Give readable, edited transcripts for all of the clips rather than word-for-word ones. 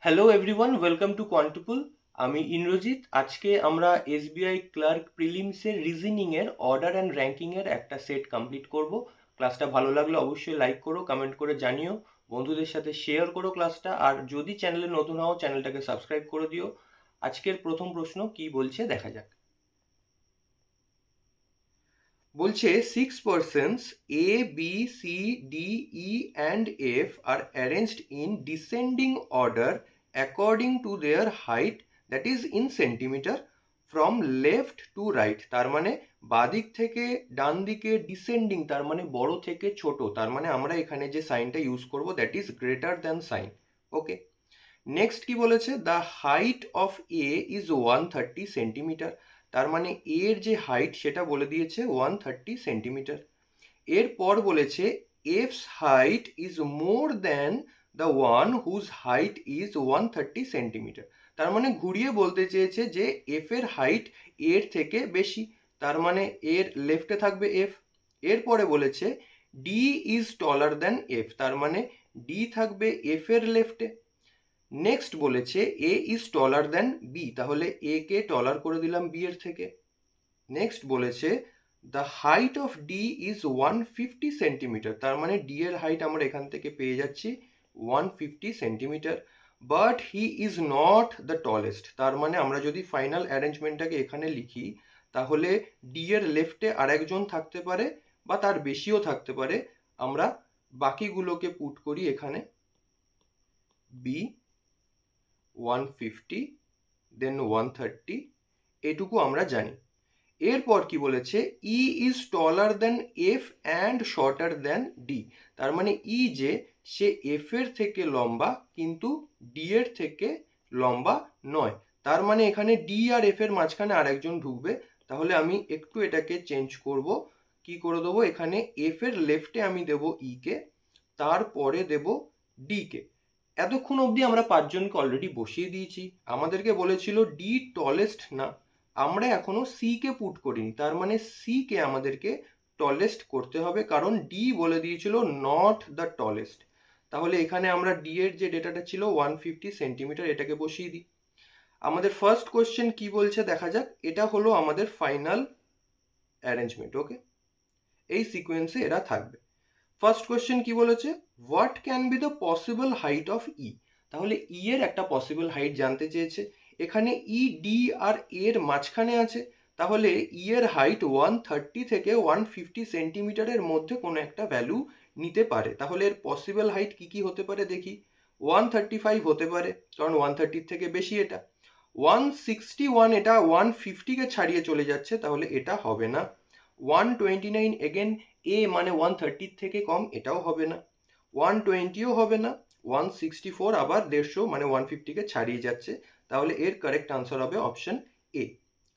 Hello everyone, welcome to Quantupool. আমি ইন্দ্রজিৎ। আজকে আমরা এসবিআই ক্লার্ক প্রিলিমসের রিজনিং এর অর্ডার অ্যান্ড র্যাঙ্কিং এর একটা সেট কমপ্লিট করব। ক্লাসটা ভালো লাগলে অবশ্যই লাইক করো, কমেন্ট করে জানিও, বন্ধুদের সাথে শেয়ার করো ক্লাসটা, আর যদি চ্যানেলে নতুন হও চ্যানেলটাকে সাবস্ক্রাইব করে দিও। আজকের প্রথম প্রশ্ন কি বলছে দেখা যাক। বলছে 6 persons A, B, C, D, E and F are arranged in descending order according to their height, that is in centimeter, from left to right। তার মানে বাদিক থেকে ডান দিকে ডিসেন্ডিং, তার মানে বড় থেকে ছোট, তার মানে আমরা এখানে যে সাইনটা ইউজ করব that is greater than sign. Okay, next কি বলেছে, the height of A is 130 centimetre. তার মানে এর যে হাইট সেটা বলে দিয়েছে 130 সেন্টিমিটার। এরপর বলেছে F's height is more than the one whose height is 130 centimetre. তার মানে ঘুরিয়ে বলতে চেয়েছে যে এফ এর হাইট এর থেকে বেশি, তার মানে এর লেফটে থাকবে এফ। এরপরে বলেছে D is taller than F, তার মানে ডি থাকবে এফ এর লেফটে। নেক্সট বলেছে এ ইজ টলার দ্যান বি, তাহলে এ কে টলার করে দিলাম বি এর থেকে। নেক্সট বলেছে the height of D is 150 centimetre, তার মানে ডি এর হাইট আমরা এখান থেকে পেয়ে যাচ্ছি 150 centimetre. But he is not the tallest, তার মানে আমরা যদি ফাইনাল অ্যারেঞ্জমেন্টটাকে এখানে লিখি তাহলে ডি এর লেফটে আরেকজন থাকতে পারে বা তার বেশিও থাকতে পারে। আমরা বাকিগুলোকে পুট করি এখানে, বি 150 দেন 130, এটুকু আমরা জানি। এরপর কি বলেছে E is taller than F and shorter than D, তার মানে ই যে সে এফ এর থেকে লম্বা কিন্তু ডি এর থেকে লম্বা নয়, তার মানে এখানে ডি আর এফ এর মাঝখানে আরেকজন ঢুকবে। তাহলে আমি একটু এটাকে চেঞ্জ করব, কি করে দেবো, এখানে এফ এর লেফটে আমি দেব ই কে, তারপরে দেব ডি কে। এতক্ষণ অবধি আমরা পাঁচজনকে অলরেডি বসিয়ে দিয়েছি। আমাদেরকে বলেছিল ডি টলেস্ট না, আমরা এখনো সি কে পুট করিনি, তার মানে সি কে আমাদেরকে টলেস্ট করতে হবে, কারণ ডি বলে দিয়েছিল নট দ্য টলেস্ট। তাহলে এখানে আমরা ডি এর যে ডেটাটা ছিল 150 সেন্টিমিটার, এটাকে বসিয়ে দিই। আমাদের ফার্স্ট কোয়েশ্চেন কি বলছে দেখা যাক। এটা হলো আমাদের ফাইনাল অ্যারেঞ্জমেন্ট। ওকে, এই সিকোয়েন্সে এরা থাকবে। ফার্স্ট কোয়েশ্চেন কি বলেছে, what can be the possible height of E. তাহলে ই এর একটা পসিবল হাইট জানতে চেয়েছে। এখানে ই ডি আর এর মাঝখানে আছে, তাহলে ই এর হাইট 130 থেকে 150 সেন্টিমিটারের মধ্যে কোনো একটা ভ্যালু নিতে পারে। তাহলে এর পসিবল হাইট কি কি হতে পারে দেখি। 135 হতে পারে, কারণ 130 থেকে বেশি এটা। 161, এটা 150 কে ছাড়িয়ে চলে যাচ্ছে, তাহলে এটা হবে না। 129, এগেন এ মানে 130 থেকে কম, এটাও হবে না। 120ও হবে না। 164 আবার 150 মানে 150কে ছাড়িয়ে যাচ্ছে, তাহলে এর কারেক্ট আনসার হবে অপশন এ।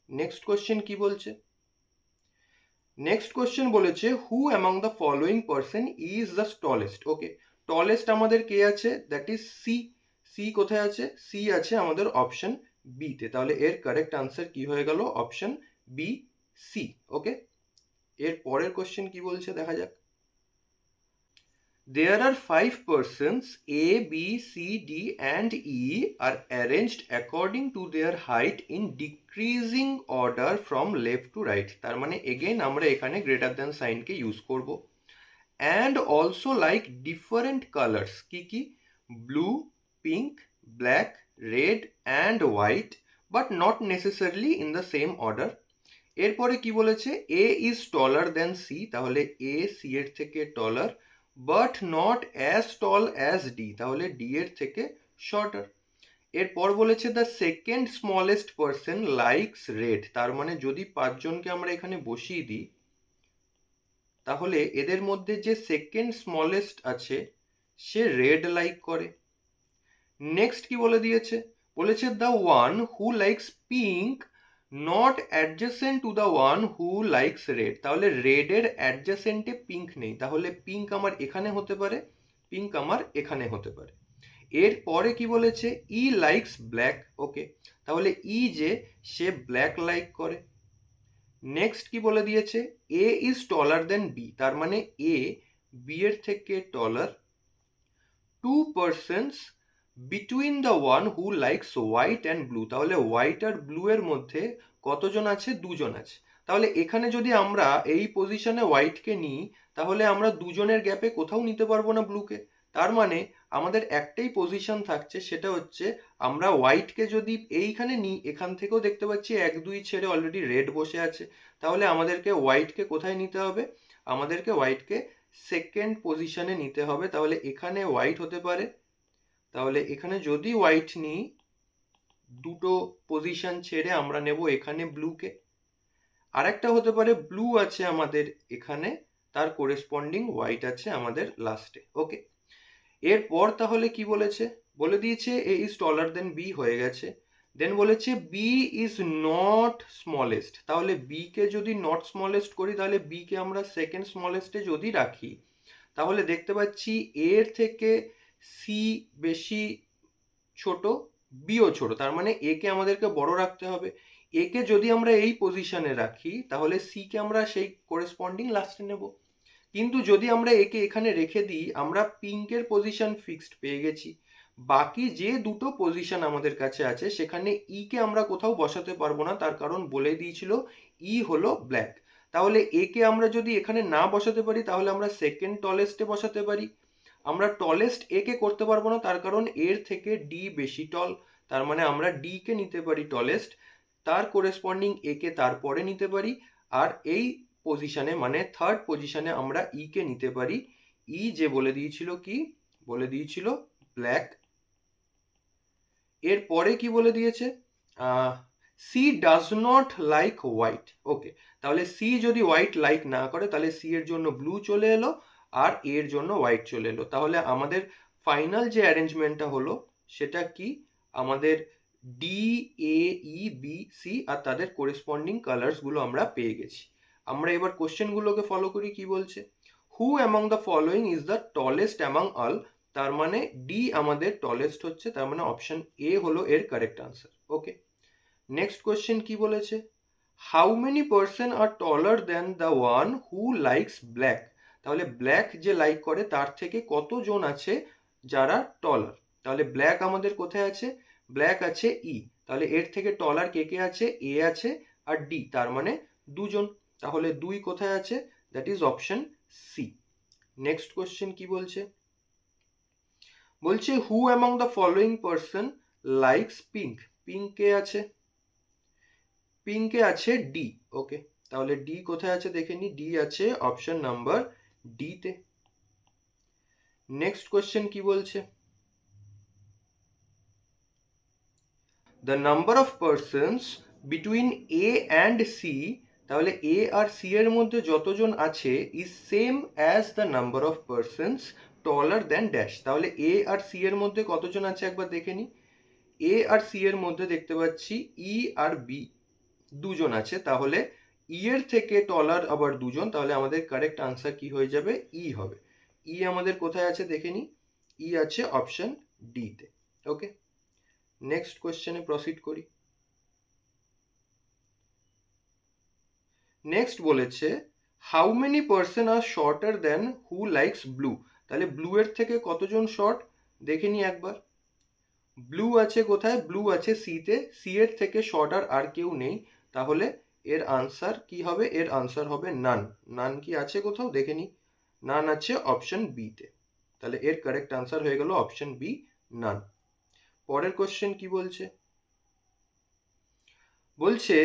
নেক্সট কোশ্চেন কি বলছে, নেক্সট কোশ্চেন বলেছে who among the following person is the tallest. Okay, tallest আমাদের কে আছে, দ্যাট ইজ সি। সি কোথায় আছে, সি আছে আমাদের অপশন বি তে, তাহলে এর কারেক্ট আনসার কি হয়ে গেল অপশন বি, সি। ওকে, এর পরের কোশ্চেন কি বলছে দেখা যাক। There are 5 persons A, B, C, D and E are arranged according to their height in decreasing order from left to right। তার মানে এগেইন আমরা এখানে গ্রেটার দ্যান সাইনকে ইউজ করব। And also like different colors, কি কি, blue, pink, black, red and white, but not necessarily in the same order। এরপরে কি বলেছে, এ ইজ টলার দেন সি, তাহলে এ সি এর থেকে taller, but not as tall as D, তাহলে ডি এর থেকে শর্টার। এরপর বলেছে the second smallest person likes red, তার মানে যদি পাঁচজনকে আমরা এখানে বসিয়ে দিই তাহলে এদের মধ্যে যে সেকেন্ড স্মলেস্ট আছে সে রেড লাইক করে। নেক্সট কি বলে দিয়েছে, বলেছে the one who likes pink not adjacent to the one who likes red, তাহলে রেডের অ্যাডজেসেন্টে পিঙ্ক নেই, তাহলে পিঙ্ক আমার এখানে হতে পারে, পিঙ্ক আমার এখানে হতে পারে। এর পরে কি বলেছে, ই লাইকস ব্ল্যাক। ওকে, তাহলে ই যে সে ব্ল্যাক লাইক করে। নেক্সট কি বলে দিয়েছে, এ ইজ টলার দেন বি, তার মানে এ বি এর থেকে টলার। 2 persons between the one who likes white and blue, তাহলে হোয়াইট আর ব্লু এর মধ্যে কতজন আছে? দুজন আছে। তাহলে এখানে যদি আমরা এই পজিশনে হোয়াইটকে নিই, তাহলে আমরা দুজনের গ্যাপে কোথাও নিতে পারবো না ব্লুকে। তার মানে আমাদের একটাই পজিশন থাকছে, সেটা হচ্ছে আমরা হোয়াইটকে যদি এইখানে নিই, এখান থেকেও দেখতে পাচ্ছি 1 2 ছেড়ে অলরেডি রেড বসে আছে। তাহলে আমাদেরকে হোয়াইটকে কোথায় নিতে হবে? আমাদেরকে হোয়াইটকে সেকেন্ড পজিশনে নিতে হবে। তাহলে এখানে হোয়াইট হতে পারে, তাহলে এখানে যদি হোয়াইট নিই, দুটো পজিশন ছেড়ে আমরা নেব এখানে ব্লুকে। আরেকটা হতে পারে ব্লু আছে আমাদের এখানে, তার করেসপন্ডিং হোয়াইট আছে আমাদের লাস্টে। ওকে, এরপর তাহলে কি বলেছে? বলে দিয়েছে এ ইজ টলার দেন বি, হয়ে গেছে। দেন বলেছে বি ইজ নট স্মলেস্ট। তাহলে বি কে যদি নট স্মলেস্ট করি, তাহলে বি কে আমরা সেকেন্ড স্মলেস্টে যদি রাখি, তাহলে দেখতে পাচ্ছি এর থেকে সি বেশি ছোট, বিও ছোট। তার মানে এ কে আমাদেরকে বড় রাখতে হবে। এ কে যদি আমরা এই পজিশনে রাখি, তাহলে সি কে আমরা সেই করেসপন্ডিং লাস্টে নেব। কিন্তু যদি আমরা একে এখানে রেখে দিই, আমরা পিঙ্কের পজিশন ফিক্সড পেয়ে গেছি। বাকি যে দুটো পজিশন আমাদের কাছে আছে, সেখানে ই কে আমরা কোথাও বসাতে পারবো না, তার কারণ বলে দিয়েছিল ই হলো ব্ল্যাক। তাহলে এ কে আমরা যদি এখানে না বসাতে পারি, তাহলে আমরা সেকেন্ড টলেস্টে বসাতে পারি। আমরা টলেস্ট এ কে করতে পারবো না, তার কারণ এর থেকে ডি বেশি টল। তার মানে আমরা ডি কে নিতে পারি টলেস্ট, তার করেসপন্ডিং এ কে তারপরে নিতে পারি। আর এই পজিশনে মানে থার্ড পজিশনে আমরা ই কে নিতে পারি। ই যে বলে দিয়েছিল কি? বলে দিয়েছিল ব্ল্যাক। এর পরে কি বলে দিয়েছে? C does not like white. Okay, তাহলে সি যদি হোয়াইট লাইক না করে, তাহলে সি এর জন্য ব্লু চলে এলো আর এর জন্য হোয়াইট চলে এলো। তাহলে আমাদের ফাইনাল যে অ্যারেঞ্জমেন্টটা হলো সেটা কি? আমাদের ডি, এ, ই, বি, সি আর তাদের করেসপন্ডিং কালার্স গুলো আমরা পেয়ে গেছি। আমরা এবার কোশ্চেন গুলোকে ফলো করি। কি বলছে? Who among the following is the tallest among all. তার মানে ডি আমাদের টলেস্ট হচ্ছে, তার মানে অপশন এ হলো এর correct answer. Okay, next question কি বলেছে? How many person are taller than the one who likes black. তাহলে ব্ল্যাক যে লাইক করে তার থেকে কতজন আছে যারা টলার? তাহলে ব্ল্যাক আমাদের কোথায় আছে? ব্ল্যাক আছে ই। তাহলে এর থেকে টলার কে কে আছে? এ আছে আর ডি, তার মানে দুজন। তাহলে দুই কোথায় আছে? That is option C. Next question কি বলছে? বলছে who among the following person likes pink. Pink কে আছে? পিঙ্কে আছে ডি। ওকে, তাহলে ডি কোথায় আছে দেখে নি। ডি আছে অপশন নাম্বার ডি তে। নেক্সট কোয়েশ্চেন কি বলছে? The number of persons between A and C. তাহলে এ আর সি এর মধ্যে যতজন আছে is same as the number of persons taller than dash. তাহলে এ আর সি এর মধ্যে কতজন আছে একবার দেখে নি। এ আর সি এর মধ্যে দেখতে পাচ্ছি ই আর বি দুজন আছে। তাহলে ই এর থেকে টলার আবার দুজন, তাহলে আমাদের কারেক্ট আনসার কি হয়ে যাবে? ই হবে। ই আমাদের কোথায় আছে দেখে নি। ই আছে অপশন ডি তে। ওকে, নেক্সট কোশ্চেনে প্রসিড করি। নেক্সট বলেছে how many person are shorter than who likes blue. তাহলে ব্লু এর থেকে কতজন শর্ট দেখে নি একবার। ব্লু আছে কোথায়? ব্লু আছে সি তে। সি এর থেকে শর্টার আর কেউ নেই, তাহলে এর আনসার কি হবে? এর আনসার হবে নান। নান কি আছে কোথাও দেখে নি। নান আছে অপশন বি তে। তাহলে এর কারেক্ট আনসার হয়ে গেল অপশন বি, নান। পরের কোশ্চেন কি বলছে? বলছে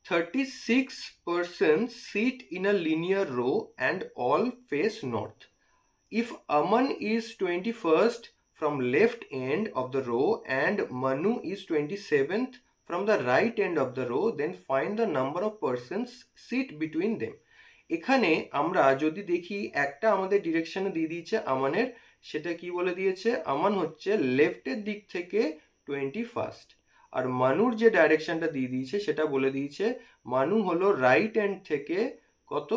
36 persons sit in a linear row and all face north. If Aman is 21st from left end of the row and Manu is 27th from the right end of the row, then find the number of persons sit between them. এখানে আমরা যদি দেখি, একটা আমাদের ডিরেকশনে দিয়ে দিয়েছে আমানের। সেটা কি বলে দিয়েছে? আমান হচ্ছে লেফটের দিক থেকে 21st। আর মানুর যে ডাইরেকশনটা দিয়ে দিয়েছে সেটা বলে দিয়েছে মানু হলো রাইট এন্ড থেকে কত?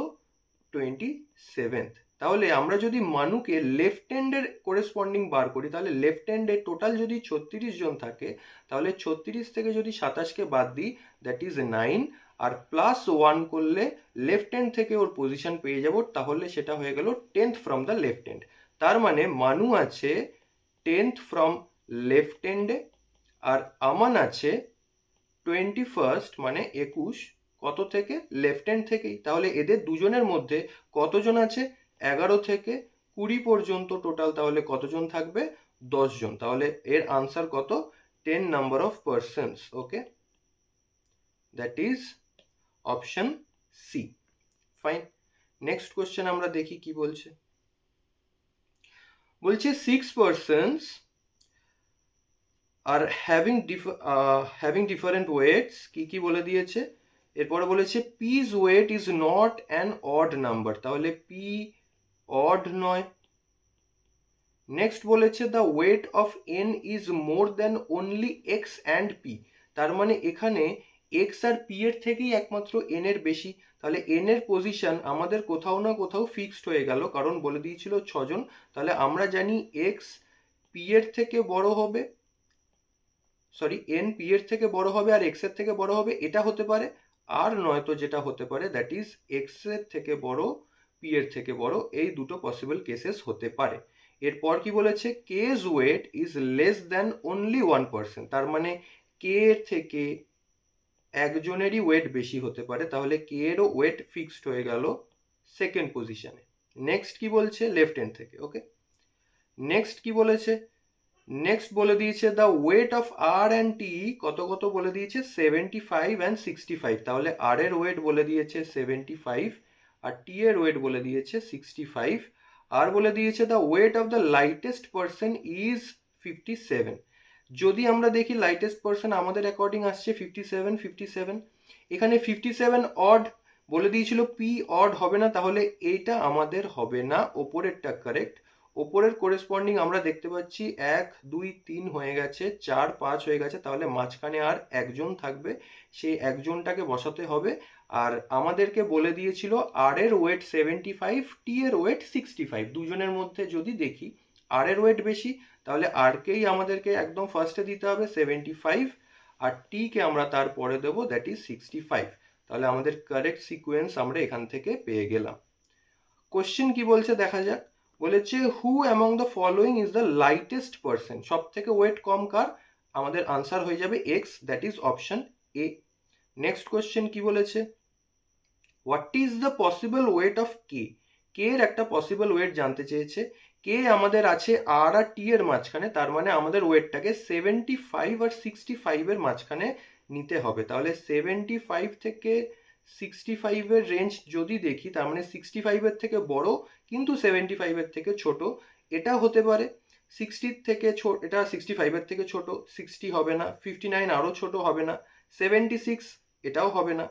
27th। তাহলে আমরা যদি মানুকে লেফট হ্যান্ডের করেসপন্ডিং বার করি, তাহলে লেফট হ্যান্ডে টোটাল যদি 36 জন থাকে, তাহলে 36 থেকে যদি 27কে বাদ দিই, দ্যাট ইজ 9। আর প্লাস 1 করলে লেফট হ্যান্ড থেকে ওর পজিশন পেয়ে যাব, তাহলে সেটা হয়ে গেল 10th from the left hand. তার মানে মানু আছে 10th ফ্রম লেফট এন্ডে, আর আমান আছে 21 মানে 21 কত থেকে, লেফট হ্যান্ড থেকেই। তাহলে এদের দুজনের মধ্যে কতজন আছে, 11 থেকে 20 পর্যন্ত টোটাল, তাহলে কতজন থাকবে, 10 জন। তাহলে এর আনসার কত, 10 number of persons. Okay, that is option C. Fine, next question আমরা দেখি কি বলছে। বলছে 6 persons আর হ্যাভিং ডিফারেন্ট ওয়েটস, কি বলে দিয়েছে, এরপরে বলেছে P's weight is not an odd number, তাহলে পি অড নয়। নেক্সট বলেছে the weight of N is more than only X and P, তার মানে এখানে এক্স আর পি এর থেকেই একমাত্র এন এর বেশি। তাহলে এন এর পজিশন আমাদের কোথাও না কোথাও ফিক্সড হয়ে গেল, কারণ বলে দিয়েছিল 6 জন। তাহলে আমরা জানি এক্স পি এর থেকে বড় হবে, এন পি এর থেকে বড় হবে আর এক্স এর থেকে বড় হবে, এটা হতে পারে। আর নয়তো যেটা হতে পারে দ্যাট ইজ এক্স এর থেকে বড় পি এর থেকে বড়, এই দুটো পসিবল কেসেস হতে পারে। এরপর কি বলেছে, K's weight is less than only 1%, তার মানে কে এর থেকে একজনেরই ওয়েট বেশি হতে পারে, তাহলে কে এরও ওয়েট ফিক্সড হয়ে গেল সেকেন্ড পজিশনে। নেক্সট কি বলছে, লেফট হ্যান্ড থেকে। ওকে, নেক্সট কি বলেছে, নেক্সট বলে দিয়েছে the weight of R and T, কত কত বলে দিয়েছে, 75 অ্যান্ড 65, তাহলে আর এর ওয়েট বলে দিয়েছে 75 আর টি এর ওয়েট বলে দিয়েছে 65, আর বলে দিয়েছে the weight of the lightest person is 57। যদি আমরা দেখি লাইটেস্ট পার্সন আমাদের অ্যাকর্ডিং আসছে 57, এখানে 57 অড বলে দিয়েছিল, পি অড হবে না, তাহলে এইটা আমাদের হবে না, ওপরেরটা কারেক্ট। ওপরের করেসপন্ডিং আমরা দেখতে পাচ্ছি 1 2 3 হয়ে গেছে, 4 5 হয়ে গেছে, তাহলে মাঝখানে আর একজন থাকবে, সেই একজনটাকে বসাতে হবে। আর আমাদেরকে বলে দিয়েছিল আর এর ওয়েট 75, টি এর ওয়েট 65, দুজনের মধ্যে যদি দেখি আর এর ওয়েট বেশি, তাহলে আর কেই আমাদেরকে একদম ফার্স্টে দিতে হবে 75, আর টি কে আমরা তারপরে দেবো দ্যাট ইজ 65। তাহলে আমাদের কারেক্ট সিকোয়েন্স আমরা এখান থেকে পেয়ে গেলাম। কোশ্চেন কি বলছে দেখা যাক। বলেছে who among the following is the lightest person, সব থেকে ওয়েট কম কার, আমাদের আনসার হয়ে যাবে X, that is option A. Next question কি বলেছে, what is the possible weight of K, K এর একটা পসিবল ওয়েট জানতে চেয়েছে। কে আমাদের আছে আর টি এর মাঝখানে, তার মানে আমাদের ওয়েটটাকে 75 আর 65 এর মাঝখানে নিতে হবে। তাহলে 75 থেকে 65 এর রেঞ্জ যদি দেখি, তার মানে 65 এর থেকে বড় কিন্তু 75 এর থেকে ছোট, এটা হতে পারে। 60 থেকে ছোট, এটা 65 এর থেকে ছোট, 60 হবে না, 59 আরো ছোট হবে না, 76 এটাও হবে না।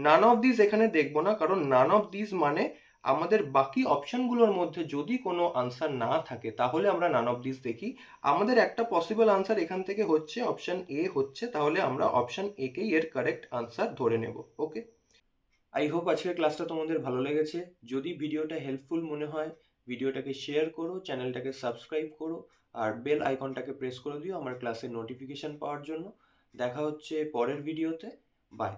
নান অফ দিস এখানে দেখবো না, কারণ নান অফ দিস মানে আমাদের বাকি অপশনগুলোর মধ্যে যদি কোনো আনসার না থাকে তাহলে আমরা নান অফ দিস দেখি। আমাদের একটা পসিবল আনসার এখান থেকে হচ্ছে অপশন এ হচ্ছে, তাহলে আমরা অপশন এ কেই এর কারেক্ট আনসার ধরে নেব। ওকে, আই হোপ আজকের ক্লাসটা তোমাদের ভালো লেগেছে। যদি ভিডিওটা হেল্পফুল মনে হয় ভিডিওটাকে শেয়ার করো, চ্যানেলটাকে সাবস্ক্রাইব করো, আর বেল আইকনটাকে প্রেস করে দিও আমার ক্লাসের নোটিফিকেশন পাওয়ার জন্য। দেখা হচ্ছে পরের ভিডিওতে। বাই।